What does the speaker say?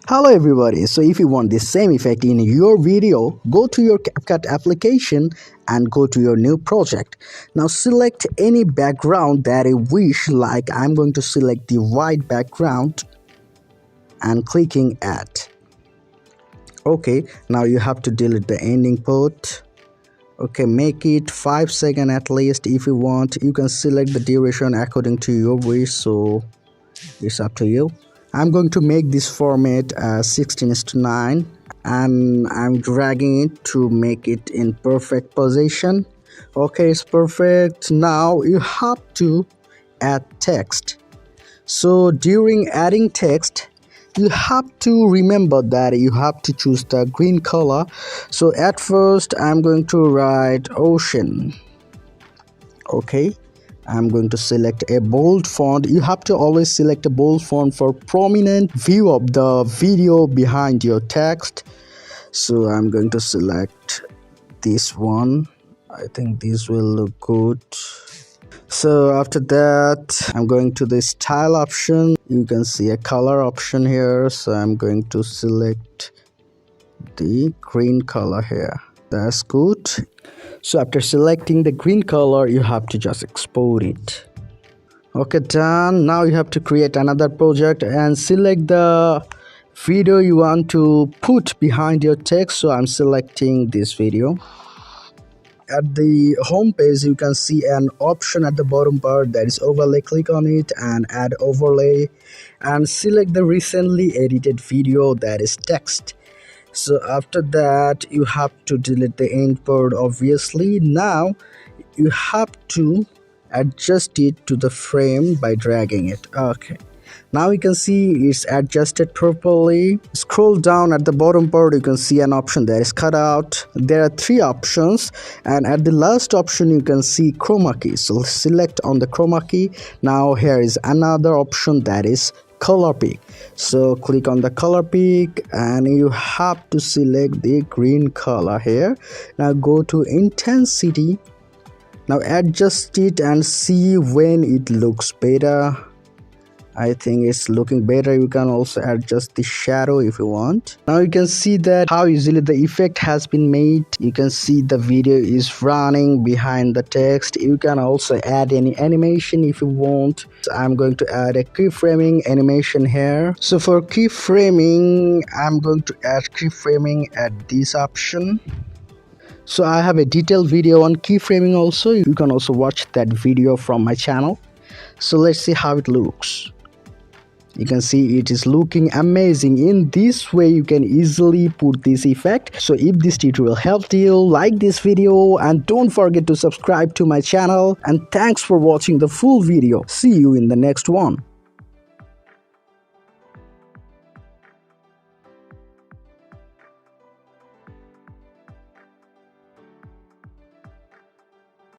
Hello everybody, so if you want the same effect in your video, go to your CapCut application and go to your new project. Now select any background that you wish, like I'm going to select the white background and clicking add. Okay, now you have to delete the ending part. Okay, make it 5 seconds at least. If you want, you can select the duration according to your wish, so it's up to you. I'm going to make this format 16:9 and I'm dragging it to make it in perfect position. Okay, it's perfect. Now you have to add text. So during adding text, you have to remember that you have to choose the green color. So at first I'm going to write ocean. Okay, I'm going to select a bold font. You have to always select a bold font for prominent view of the video behind your text. So I'm going to select this one. I think this will look good. So after that, I'm going to the style option. You can see a color option here. So I'm going to select the green color here. That's good. So after selecting the green color, you have to just export it. Okay, done. Now you have to create another project and select the video you want to put behind your text. So I'm selecting this video. At the home page, you can see an option at the bottom part that is overlay. Click on it and add overlay and select the recently edited video that is text. So after that, you have to delete the end part, obviously. Now you have to adjust it to the frame by dragging it. Okay, now you can see it's adjusted properly. Scroll down at the bottom part, you can see an option that is cut out. There are 3 options, and at the last option you can see chroma key. So select on the chroma key. Now here is another option that is color pick. So click on the color pick and you have to select the green color here. Now go to intensity. Now adjust it and see when it looks better. I think it's looking better. You can also adjust the shadow if you want. Now you can see that how easily the effect has been made. You can see the video is running behind the text. You can also add any animation if you want. So I'm going to add a keyframing animation here. So for keyframing, I'm going to add keyframing at this option. So I have a detailed video on keyframing also. You can also watch that video from my channel. So let's see how it looks. You can see it is looking amazing. In this way you can easily put this effect. So if this tutorial helped you, like this video and don't forget to subscribe to my channel, and thanks for watching the full video. See you in the next one.